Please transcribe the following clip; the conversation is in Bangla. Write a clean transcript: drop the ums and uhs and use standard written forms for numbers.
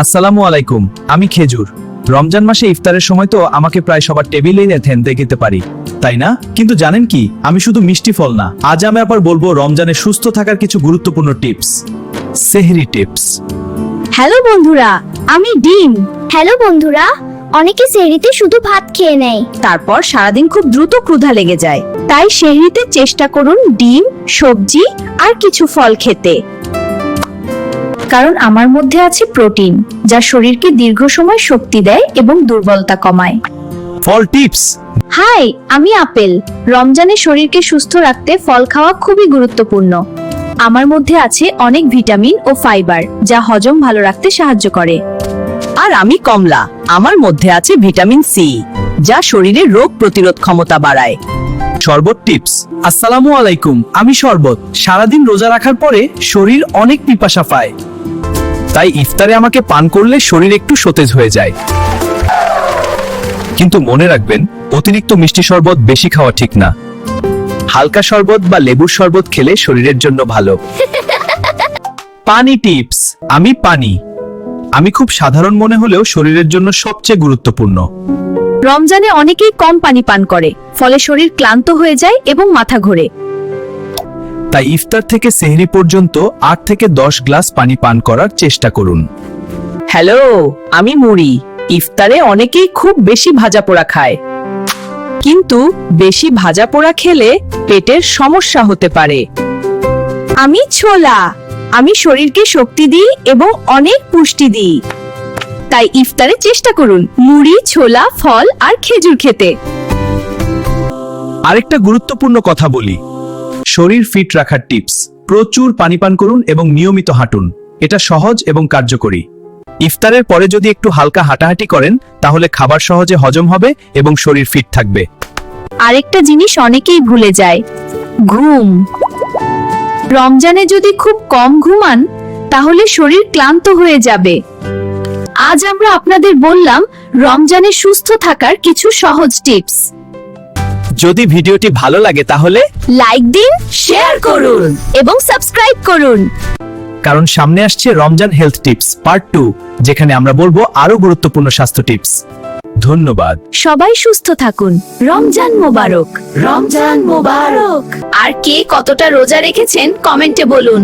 আসসালামু আলাইকুম, আমি খেজুর। রমজান মাসে ইফতারের সময় তো আমাকে প্রায় সবার টেবিলে থেন দেখতে পারি, তাই না? কিন্তু জানেন কি, আমি শুধু মিষ্টি ফল না, আজ আমি আবার বলবো রমজানে সুস্থ থাকার কিছু গুরুত্বপূর্ণ টিপস, সেহরি টিপস। হ্যালো বন্ধুরা, আমি ডিম। হ্যালো বন্ধুরা, অনেকে সেহরিতে শুধু ভাত খেয়ে নেয়। তারপর সারাদিন খুব দ্রুত ক্ষুধা লেগে যায়, তাই সেহরিতে চেষ্টা করুন ডিম, সবজি আর কিছু ফল খেতে। কারণ আমার মধ্যে আছে প্রোটিন, যা শরীরকে দীর্ঘ সময় শক্তি দেয় এবং দুর্বলতা কমায়। ফল টিপস। হাই, আমি আপেল। রমজানে শরীরকে সুস্থ রাখতে ফল খাওয়া খুবই গুরুত্বপূর্ণ। আমার মধ্যে আছে অনেক ভিটামিন ও ফাইবার, যা হজম ভালো রাখতে সাহায্য করে। আর আমি কমলা, আমার মধ্যে আছে ভিটামিন সি, যা শরীরের রোগ প্রতিরোধ ক্ষমতা বাড়ায়। শরবত টিপস। আসসালামু আলাইকুম, আমি শরবত। সারাদিন রোজা রাখার পরে শরীর অনেক পিপাসা পায়, তাই ইফতারে আমাকে পান করলে শরীর একটু সতেজ হয়ে যায়। কিন্তু মনে রাখবেন, অতিরিক্ত মিষ্টি শরবত বেশি খাওয়া ঠিক না। হালকা শরবত বা লেবুর শরবত খেলে শরীরের জন্য ভালো। পানি টিপস। আমি খুব সাধারণ মনে হলেও শরীরের জন্য সবচেয়ে গুরুত্বপূর্ণ। রমজানে অনেকেই কম পানি পান করে, ফলে শরীর ক্লান্ত হয়ে যায় এবং মাথা ঘোরে। তাই ইফতার থেকে সেহরি পর্যন্ত 8 থেকে 10 গ্লাস পানি পান করার চেষ্টা করুন। হ্যালো, আমি মুড়ি। ইফতারে অনেকেই খুব বেশি ভাজা পোড়া খায়, কিন্তু বেশি ভাজা পোড়া খেলে পেটের সমস্যা হতে পারে। আমি ছোলা। আমি শরীরকে শক্তি দিই এবং অনেক পুষ্টি দিই, তাই ইফতারে চেষ্টা করুন মুড়ি, ছোলা, ফল আর খেজুর খেতে। আরেকটা গুরুত্বপূর্ণ কথা বলি, শরীর ফিট রাখার টিপস। প্রচুর পানি পান করুন এবং নিয়মিত হাঁটুন, এটা সহজ এবং কার্যকরী। ইফতারের পরে যদি একটু হালকা হাঁটাহাঁটি করেন, তাহলে খাবার সহজে হজম হবে এবং শরীর ফিট থাকবে। আরেকটা জিনিস অনেকেই ভুলে যায়, ঘুম। রমজানে যদি খুব কম ঘুমান, তাহলে শরীর ক্লান্ত হয়ে যাবে। আজ আমরা আপনাদের বললাম রমজানে সুস্থ থাকার কিছু সহজ টিপস। যদি ভিডিওটি ভালো লাগে তাহলে লাইক দিন, শেয়ার করুন এবং সাবস্ক্রাইব করুন। কারণ সামনে আসছে রমজান হেলথ টিপস পার্ট 2, যেখানে আমরা বলবো আরো গুরুত্বপূর্ণ স্বাস্থ্য টিপস। ধন্যবাদ। সবাই সুস্থ থাকুন। রমজান মোবারক। রমজান মোবারক। আর কে কতটা রোজা রেখেছেন কমেন্টে বলুন।